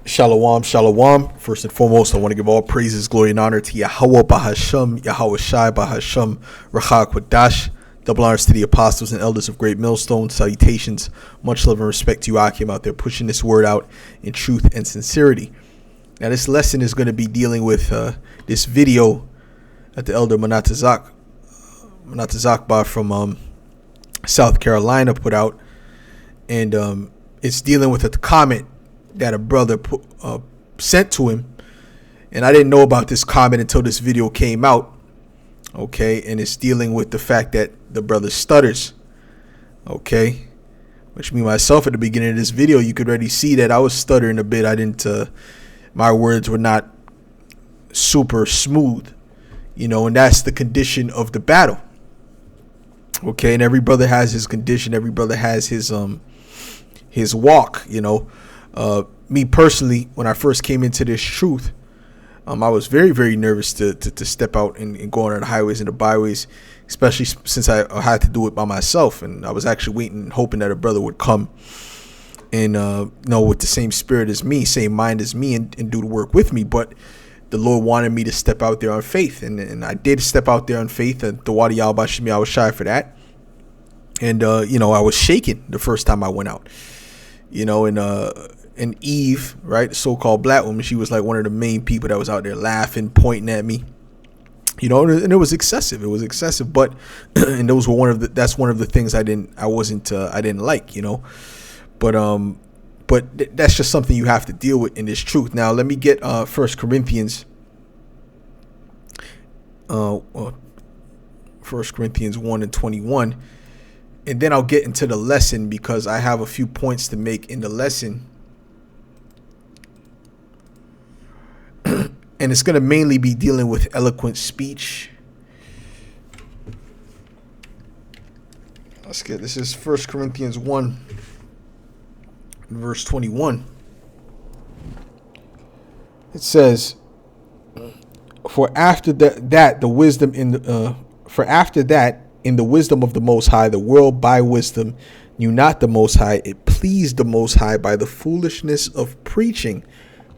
Shalom, shalom. First and foremost, I want to give all praises, glory, and honor to Yahweh Bahasham, Yahweh Shai Bahasham, Rachah Kwadash. Double honors to the apostles and elders of Great Millstone. Salutations, much love and respect to you, Akim, out there pushing this word out in truth and sincerity. Now, this lesson is going to be dealing with this video that the elder Manatazak Zakba from South Carolina put out. And it's dealing with a comment that a brother sent to him, and I didn't know about this comment until this video came out. Okay, and it's dealing with the fact that the brother stutters. Okay, which me myself at the beginning of this video, you could already see that I was stuttering a bit. My words were not super smooth, and that's the condition of the battle. Okay, and every brother has his condition. Every brother has his walk. Me personally, when I first came into this truth, I was very, very nervous to step out and go on the highways and the byways, especially since I had to do it by myself. And I was actually waiting and hoping that a brother would come and, with the same spirit as me, same mind as me, and do the work with me. But the Lord wanted me to step out there on faith. And I did step out there on faith. And the Wadi Al Bashimi, I was shy for that. And, I was shaking the first time I went out. And Eve, right, the so-called black woman, she was like one of the main people that was out there laughing, pointing at me, and it was excessive. It was excessive, but and those were that's one of the things I didn't like, but that's just something you have to deal with in this truth. Now, let me get 1 Corinthians 1 Corinthians 1:21, and then I'll get into the lesson because I have a few points to make in the lesson. And it's going to mainly be dealing with eloquent speech. This is 1 Corinthians 1, verse 21. It says, For after that in the wisdom of the Most High, the world by wisdom knew not the Most High. It pleased the Most High by the foolishness of preaching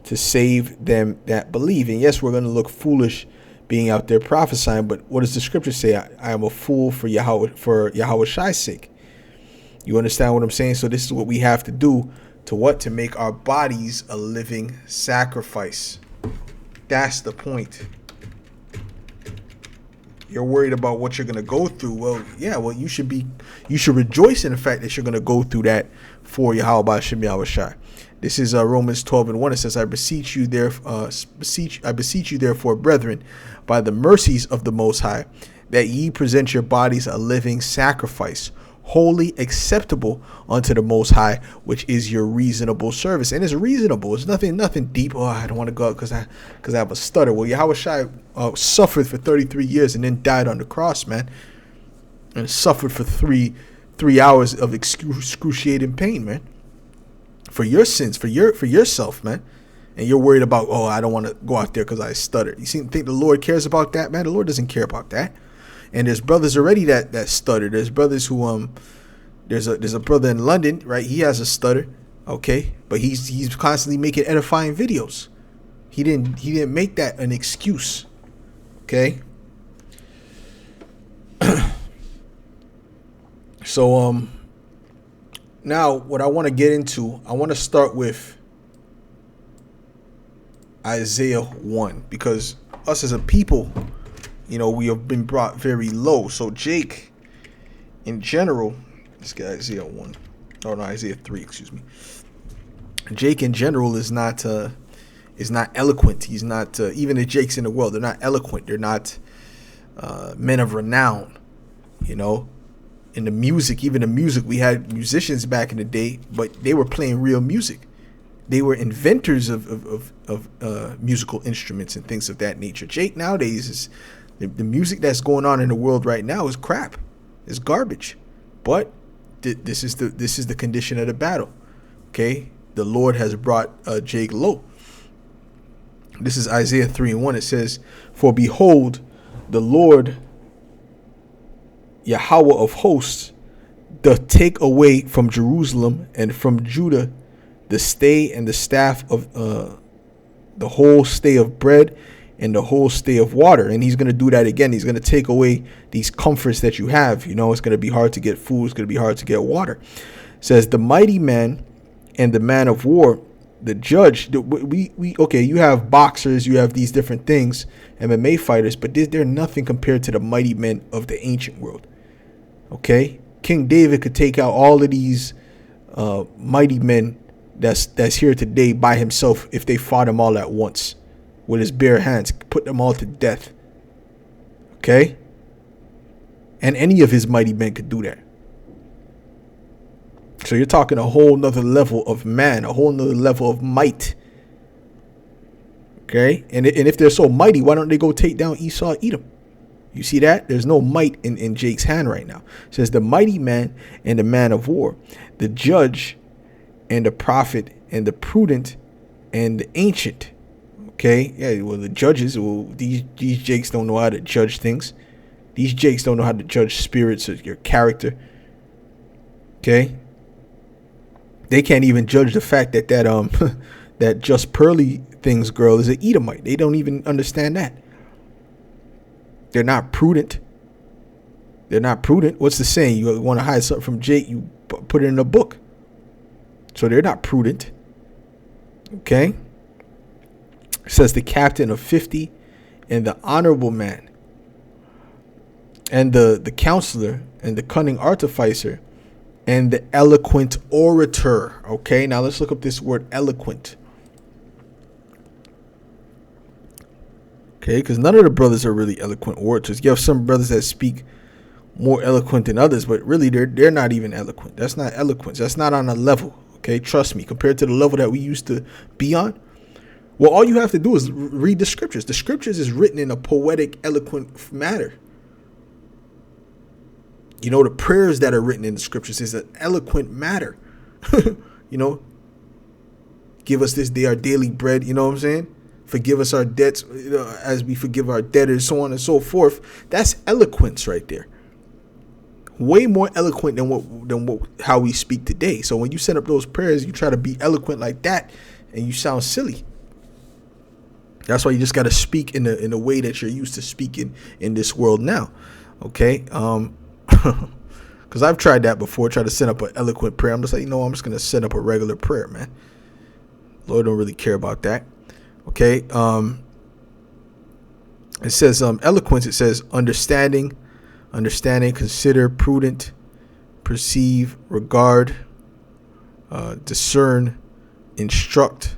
to save them that believe. And yes, we're going to look foolish being out there prophesying, but what does the scripture say? I am a fool for Yahweh Shai's sake. You understand what I'm saying? So this is what we have to do to make our bodies a living sacrifice. That's the point. You're worried about what you're going to go through. Well, you should rejoice in the fact that you're going to go through that for Yahweh B'Shem Yahweh Shai. This is Romans 12:1. It says, I beseech you therefore, brethren, by the mercies of the Most High, that ye present your bodies a living sacrifice, wholly acceptable unto the Most High, which is your reasonable service. And it's reasonable. It's nothing deep. Oh, I don't want to go out because I have a stutter. Well, Yahweh Shai suffered for 33 years and then died on the cross, man, and suffered for three hours of excruciating pain, man. For your sins, for yourself, man. And you're worried about, I don't want to go out there because I stutter. You think the Lord cares about that, man? The Lord doesn't care about that. And there's brothers already that stutter. There's brothers who there's a brother in London, right? He has a stutter, okay, but he's constantly making edifying videos. He didn't make that an excuse, okay. So now, what I want to get into, I want to start with Isaiah 1, because us as a people, we have been brought very low. So Jake, in general, let's get Isaiah 1. Oh no, Isaiah 3. Excuse me. Jake in general is not eloquent. He's not even the Jakes in the world. They're not eloquent. They're not men of renown. In the music, we had musicians back in the day, but they were playing real music. They were inventors of musical instruments and things of that nature. Jake nowadays is the music that's going on in the world right now is crap. It's garbage. But this is the condition of the battle. Okay, the Lord has brought Jake low. This is Isaiah 3:1. It says, "For behold, the Lord Yahweh of hosts doth take away from Jerusalem and from Judah the stay and the staff of the whole stay of bread and the whole stay of water. And he's going to do that again. He's going to take away these comforts that you have. You know, it's going to be hard to get food. It's going to be hard to get water. It says the mighty man and the man of war, the judge. Okay, you have boxers, you have these different things, MMA fighters, but they're nothing compared to the mighty men of the ancient world. Okay, King David could take out all of these mighty men that's here today by himself if they fought him all at once with his bare hands, put them all to death. Okay, and any of his mighty men could do that. So you're talking a whole nother level of man, a whole nother level of might. Okay, and if they're so mighty, why don't they go take down Esau, Edom? You see that? There's no might in Jake's hand right now. It says the mighty man and the man of war, the judge and the prophet and the prudent and the ancient. Okay, yeah, well, the judges, well, these Jakes don't know how to judge things. These Jakes don't know how to judge spirits or your character. Okay, they can't even judge the fact that that Just Pearly Things girl is an Edomite. They don't even understand that. They're not prudent. They're not prudent. What's the saying? You want to hide something from Jake, you put it in a book. So they're not prudent. Okay. It says the captain of 50 and the honorable man and the counselor and the cunning artificer and the eloquent orator. Okay, now let's look up this word eloquent. Okay, because none of the brothers are really eloquent orators. You have some brothers that speak more eloquent than others, but really they're not even eloquent. That's not eloquence. That's not on a level. Okay, trust me. Compared to the level that we used to be on, well, all you have to do is read the scriptures. The scriptures is written in a poetic, eloquent manner. You know, the prayers that are written in the scriptures is an eloquent matter. You know, give us this day our daily bread. You know what I'm saying? Forgive us our debts, you know, as we forgive our debtors, so on and so forth. That's eloquence right there. Way more eloquent than how we speak today. So when you set up those prayers, you try to be eloquent like that, and you sound silly. That's why you just got to speak in the way that you're used to speaking in this world now. Okay, because I've tried that before. Tried to set up an eloquent prayer. I'm just like, I'm just gonna set up a regular prayer, man. Lord don't really care about that. Okay, it says eloquence. It says understanding, consider, prudent, perceive, regard, discern, instruct,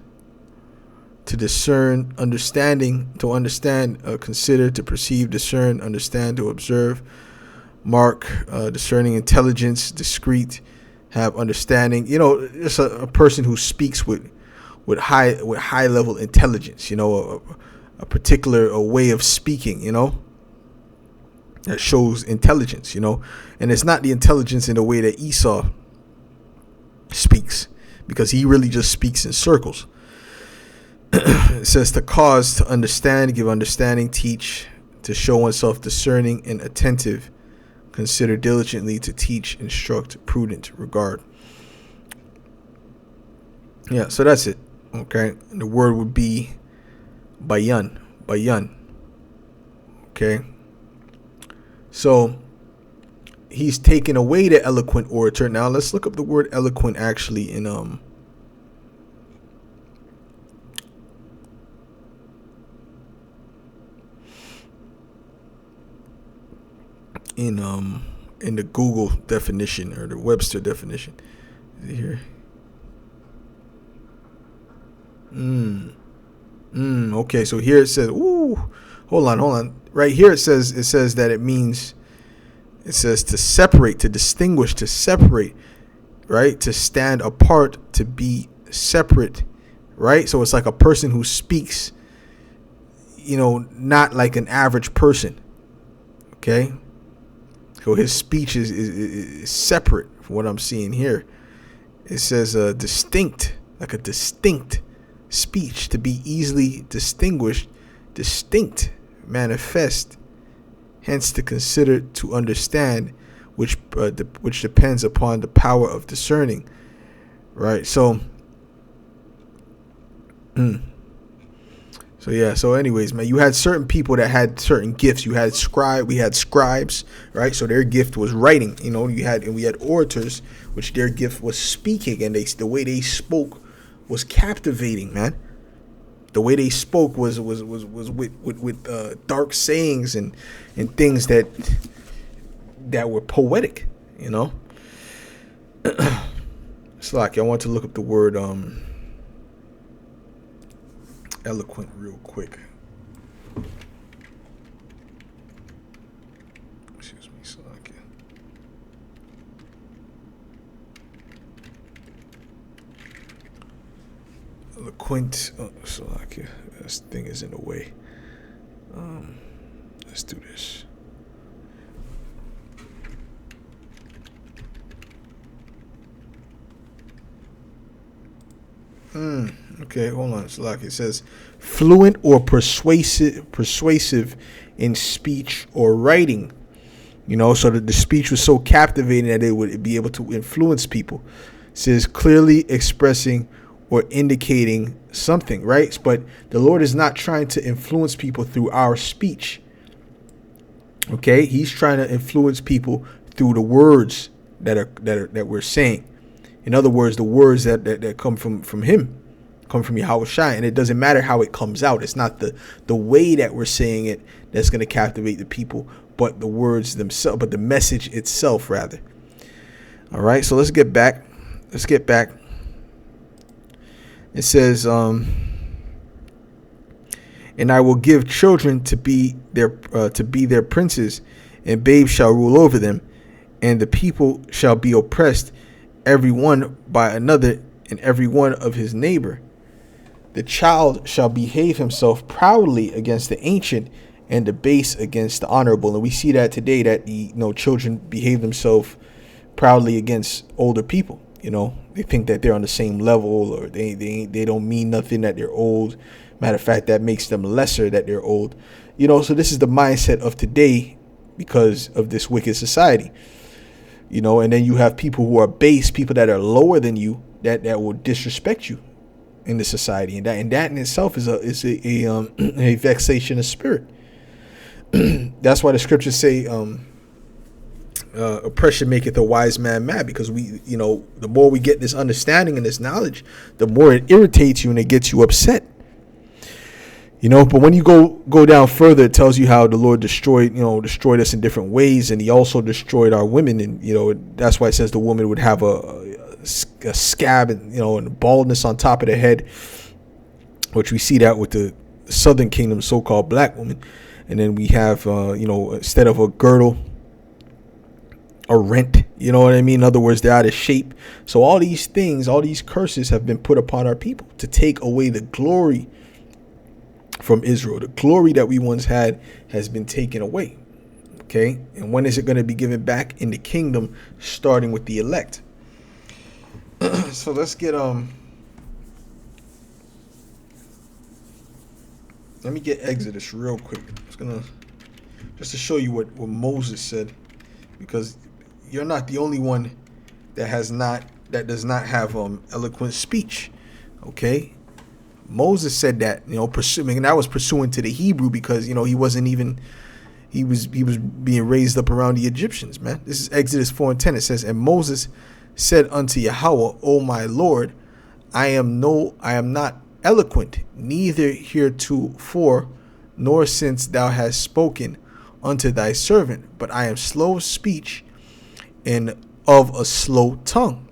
to discern, understanding, to understand, consider, to perceive, discern, understand, to observe, mark, discerning, intelligence, discreet, have understanding. You know, it's a person who speaks with high level intelligence, you know, a particular way of speaking, you know, that shows intelligence, you know, and it's not the intelligence in the way that Esau speaks, because he really just speaks in circles. It says to cause, to understand, give understanding, teach, to show oneself discerning and attentive, consider diligently, to teach, instruct, prudent, regard. Yeah, so that's it. Okay, and the word would be bayan. Okay, so he's taken away the eloquent orator. Now let's look up the word eloquent actually in the Google definition or the Webster definition. Is it here? Okay, so here it says, hold on. Right here it says that it means, it says to separate, to distinguish, to separate, right? To stand apart, to be separate, right? So it's like a person who speaks, you know, not like an average person. Okay, so his speech is separate from what I'm seeing here. It says distinct, like a distinct speech, to be easily distinguished, distinct, manifest, hence to consider, to understand, which depends upon the power of discerning, right? So So yeah. So anyways, man, you had certain people that had certain gifts. We had scribes, right? So their gift was writing. We had orators, which their gift was speaking, and the way they spoke was captivating, man. The way they spoke was with dark sayings and things that were poetic. It's like I want to look up the word eloquent real quick. Excuse me, Salakia. Eloquent. Salakia. This thing is in the way. Let's do this. Okay, hold on. It says fluent or persuasive in speech or writing. So that the speech was so captivating that it would be able to influence people. It says clearly expressing or indicating something, right? But the Lord is not trying to influence people through our speech. Okay, He's trying to influence people through the words that we're saying. In other words, the words that come from Him, come from Yahushua, and it doesn't matter how it comes out. It's not the way that we're saying it that's going to captivate the people, but the words themselves, but the message itself, rather. All right, so let's get back. It says, and I will give children to be their princes, and babes shall rule over them, and the people shall be oppressed, every one by another, and every one of his neighbor. The child shall behave himself proudly against the ancient, and the base against the honorable. And we see that today, that children behave themselves proudly against older people. They think that they're on the same level, or they don't mean nothing, that they're old. Matter of fact, that makes them lesser that they're old. So this is the mindset of today because of this wicked society. And then you have people who are base, people that are lower than you, that will disrespect you in the society, and that in itself is a vexation of spirit. That's why the scriptures say, oppression maketh a wise man mad, because the more we get this understanding and this knowledge, the more it irritates you and it gets you upset. But when you go down further, it tells you how the Lord destroyed us in different ways, and He also destroyed our women, and that's why it says the woman would have a scab and baldness on top of the head, which we see that with the Southern Kingdom, so-called black woman. And then we have instead of a girdle, a rent. You know what I mean? In other words, they're out of shape. So all these things, all these curses have been put upon our people to take away the glory from Israel. The glory that we once had has been taken away. Okay, and when is it going to be given back? In the kingdom, starting with the elect. So let's get let me get Exodus real quick. Just to show you what Moses said, because you're not the only one that does not have eloquent speech. Okay, Moses said that, and that was pursuant to the Hebrew, because he wasn't even, he was being raised up around the Egyptians, man. This is Exodus 4:10. It says, and Moses said unto Yahweh, O my Lord, I am not eloquent, neither heretofore, nor since thou hast spoken unto thy servant, but I am slow of speech and of a slow tongue.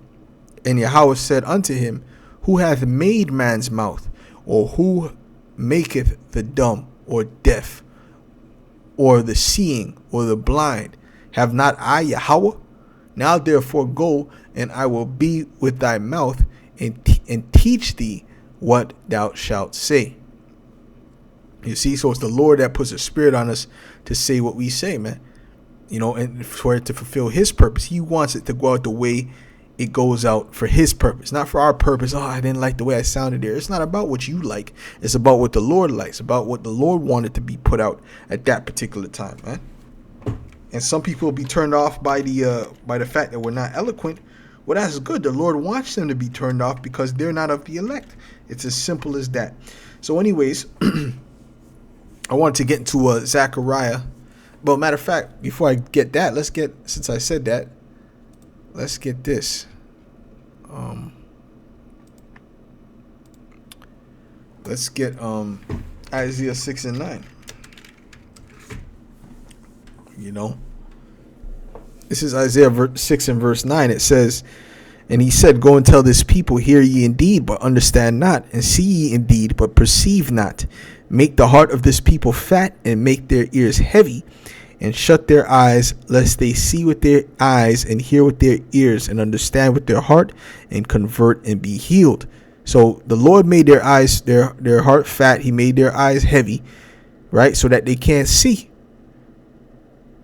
And Yahweh said unto him, who hath made man's mouth, or who maketh the dumb or deaf, or the seeing, or the blind? Have not I Yahweh? Now therefore go, and I will be with thy mouth, and teach thee what thou shalt say. You see, so it's the Lord that puts a spirit on us to say what we say, man. And for it to fulfill His purpose. He wants it to go out the way it goes out, for His purpose, not for our purpose. Oh, I didn't like the way I sounded there. It's not about what you like. It's about what the Lord likes, about what the Lord wanted to be put out at that particular time, man. And some people will be turned off by the fact that we're not eloquent, Well, that's good. The Lord wants them to be turned off because they're not of the elect. It's as simple as that. So anyways, I wanted to get into Zechariah. But matter of fact, before I get that, since I said that, let's get this. Let's get Isaiah 6 and 9. This is Isaiah 6 and verse 9. It says, and he said, go and tell this people, hear ye indeed, but understand not, and see ye indeed, but perceive not. Make the heart of this people fat, and make their ears heavy, and shut their eyes, lest they see with their eyes, and hear with their ears, and understand with their heart, and convert and be healed. So the Lord made their eyes, their heart fat. He made their eyes heavy, right? So that they can't see.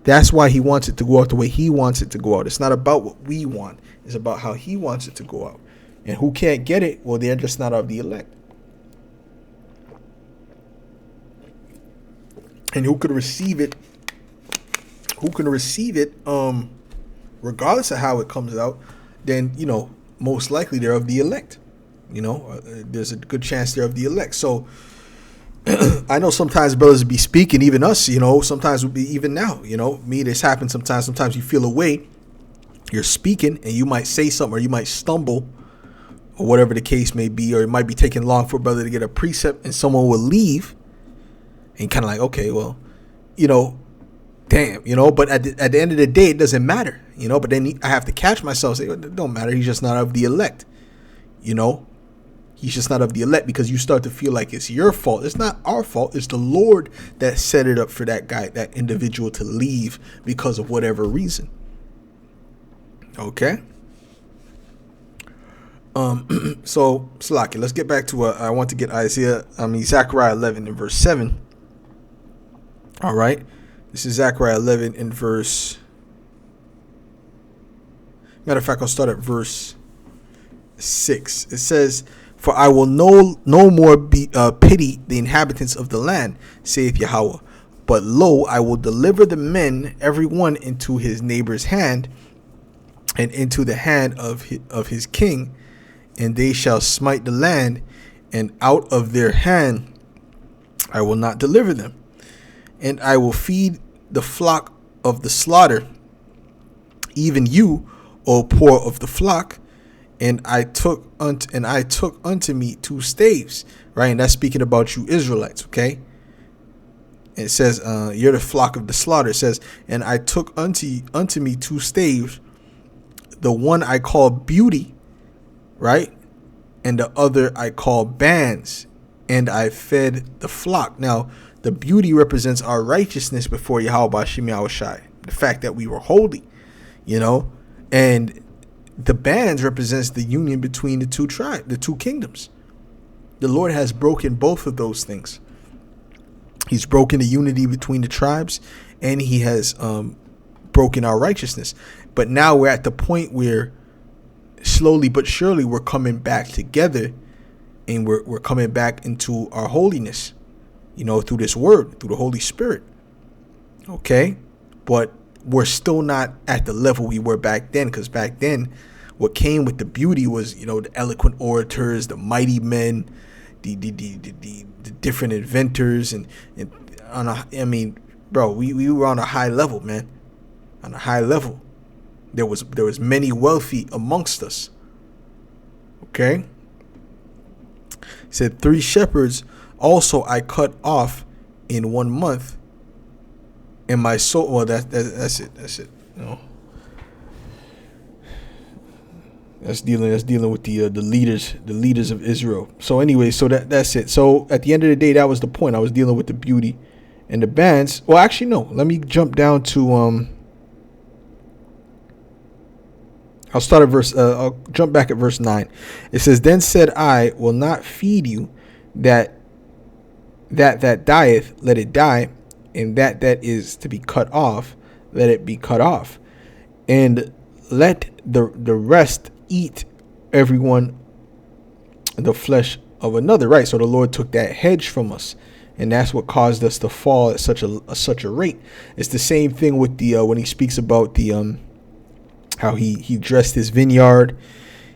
That's why he wants it to go out the way he wants it to go out. It's not about what we want. It's about how he wants it to go out. And who can't get it? Well, they're just not of the elect. And who could receive it? Who can receive it, regardless of how it comes out, then, most likely they're of the elect. There's a good chance they're of the elect. So I know sometimes brothers be speaking, even us, sometimes would be even now, me, this happens sometimes. Sometimes you feel a way, you're speaking and you might say something or you might stumble or whatever the case may be, or it might be taking long for a brother to get a precept and someone will leave and kind of like, okay, well, damn, but at the end of the day, it doesn't matter, but then I have to catch myself and say, it don't matter. He's just not of the elect, He's just not of the elect, because you start to feel like it's your fault. It's not our fault. It's the Lord that set it up for that guy, that individual to leave because of whatever reason. Okay. So Salaki, let's get back to I want to get Zechariah 11 in verse 7. All right. This is Zechariah 11 in verse. Matter of fact, I'll start at verse 6. It says, for I will no more pity the inhabitants of the land, saith Yahweh. But lo, I will deliver the men, every one into his neighbor's hand, and into the hand of his king, and they shall smite the land, and out of their hand I will not deliver them. And I will feed the flock of the slaughter, even you, O poor of the flock. And I took unto me 2 staves, right? And that's speaking about you Israelites, okay? It says, you're the flock of the slaughter. It says, and I took unto me 2 staves, the one I call beauty, right? And the other I call bands, and I fed the flock. Now, the beauty represents our righteousness before Yahweh B'Shem Yahushai, the fact that we were holy, and the bands represents the union between the two kingdoms. The Lord has broken both of those things. He's broken the unity between the tribes, and he has broken our righteousness. But now we're at the point where slowly but surely we're coming back together, and we're coming back into our holiness, through this word, through the Holy Spirit. Okay? But we're still not at the level we were back then, because back then what came with the beauty was, the eloquent orators, the mighty men, the different inventors, and we were on a high level, man. On a high level. There was many wealthy amongst us. Okay? It said 3 shepherds also I cut off in 1 month, and my soul. Well, that's it. That's dealing with the leaders of Israel. So anyway, so that's it. So at the end of the day, that was the point. I was dealing with the beauty and the bands. Well, actually, no. Let me jump down to I'll start at verse. I'll jump back at verse 9. It says, "Then said I, will not feed you that dieth, let it die, and that is to be cut off, let it be cut off, and let the rest eat everyone the flesh of another." Right. So the Lord took that hedge from us, and that's what caused us to fall at such a rate. It's the same thing with the when he speaks about the how he dressed his vineyard.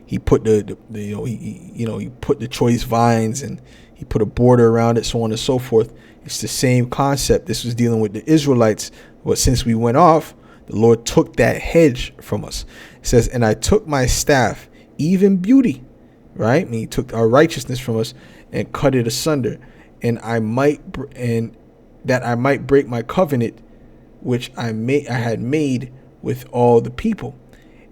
He put he put the choice vines, and he put a border around it, so on and so forth. It's the same concept. This was dealing with the Israelites, but since we went off, the Lord took that hedge from us. It says, and I took my staff, even beauty, right? And he took our righteousness from us and cut it asunder, and that I might break my covenant, which I had made with all the people.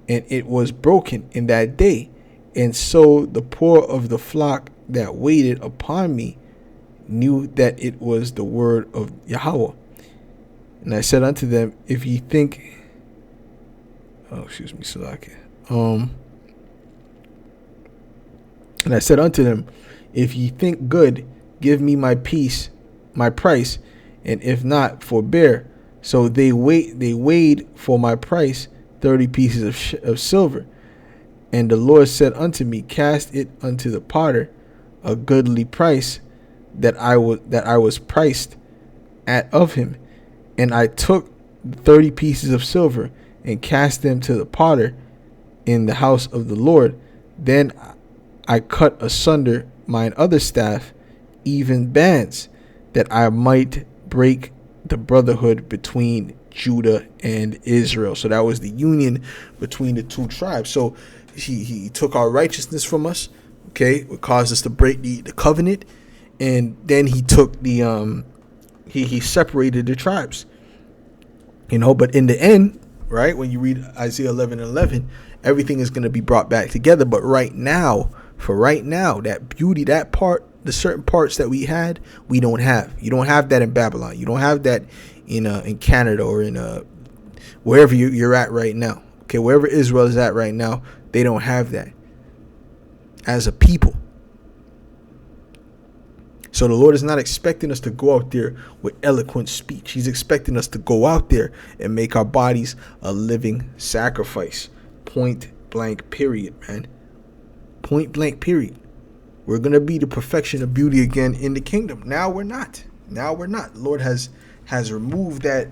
And it was broken in that day. And so the poor of the flock that waited upon me knew that it was the word of Yahweh. And I said unto them, if ye think, Salaki. And I said unto them, if ye think good, give me my price, and if not, forbear. So they weighed for my price 30 pieces of silver. And the Lord said unto me, cast it unto the potter, a goodly price that I was priced at of him. And I took 30 pieces of silver and cast them to the potter in the house of the Lord. Then I cut asunder mine other staff, even bands, that I might break the brotherhood between Judah and Israel. So that was the union between the two tribes. So he took our righteousness from us, okay, it caused us to break the covenant, and then he took the he separated the tribes, but in the end, right, when you read Isaiah 11:11, everything is going to be brought back together. But right now, that beauty, that part, the certain parts that we had, we don't have. You don't have that in Babylon. You don't have that in Canada or in wherever you're at right now. Okay, wherever Israel is at right now, they don't have that as a people. So the Lord is not expecting us to go out there with eloquent speech. He's expecting us to go out there and make our bodies a living sacrifice. Point blank, period, man. Point blank, period. We're going to be the perfection of beauty again in the kingdom. Now we're not. The Lord has removed that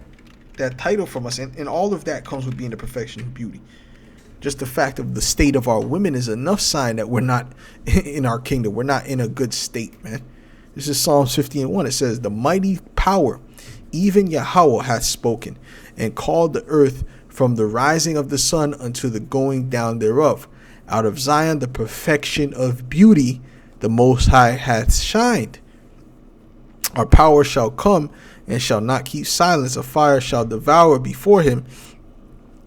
title from us. And all of that comes with being the perfection of beauty. Just the fact of the state of our women is enough sign that we're not in our kingdom. We're not in a good state, man. This is Psalms 50:1. It says, the mighty power, even Yahweh, hath spoken, and called the earth from the rising of the sun unto the going down thereof. Out of Zion, the perfection of beauty, the Most High hath shined. Our power shall come and shall not keep silence. A fire shall devour before him,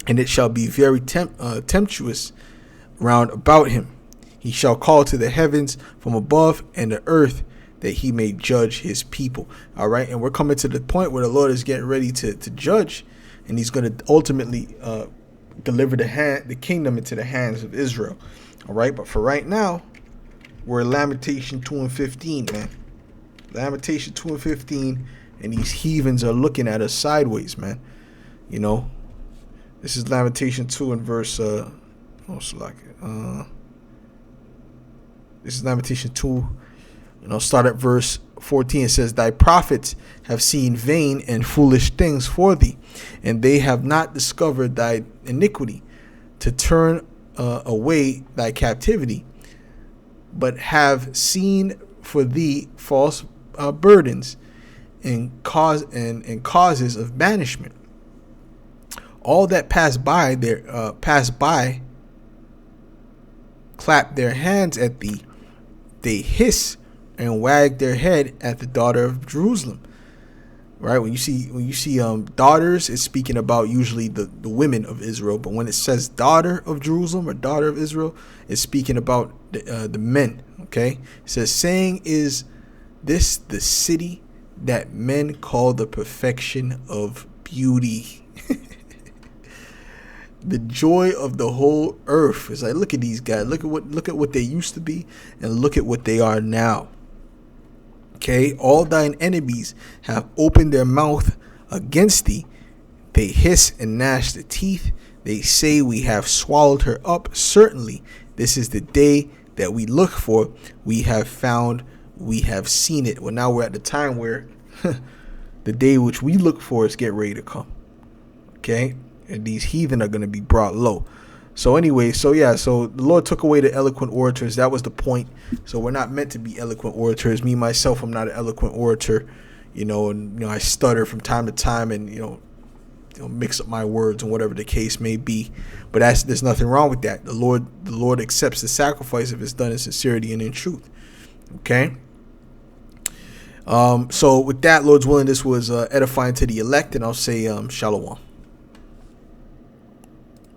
and it shall be very tempestuous round about him. He shall call to the heavens from above, and the earth, that he may judge his people. All right, and we're coming to the point where the Lord is getting ready to judge, and he's going to ultimately deliver the kingdom into the hands of Israel. All right, but for right now, we're in Lamentation 2:15, man. Lamentation 2:15, and these heathens are looking at us sideways, man. This is Lamentation 2 and verse this is Lamentation 2, start at verse 14. It says, thy prophets have seen vain and foolish things for thee, and they have not discovered thy iniquity, to turn away thy captivity, but have seen for thee false burdens and causes of banishment. All that pass by clap their hands at thee. They hiss and wag their head at the daughter of Jerusalem. Right? When you see daughters, it's speaking about usually the women of Israel. But when it says daughter of Jerusalem or daughter of Israel, it's speaking about the men. Okay? It says, saying, is this the city that men call the perfection of beauty? The joy of the whole earth. It's like, look at these guys. Look at what they used to be, and look at what they are now. Okay, all thine enemies have opened their mouth against thee. They hiss and gnash their teeth. They say, we have swallowed her up. Certainly, this is the day that we look for. We have found, we have seen it. Well, now we're at the time where the day which we look for is getting ready to come. Okay, and these heathen are going to be brought low. So anyway, so yeah, so the Lord took away the eloquent orators. That was the point. So we're not meant to be eloquent orators. Me myself, I'm not an eloquent orator, and I stutter from time to time, and mix up my words and whatever the case may be. But there's nothing wrong with that. The Lord accepts the sacrifice if it's done in sincerity and in truth. Okay. So with that, Lord's willing, this was edifying to the elect, and I'll say shalom.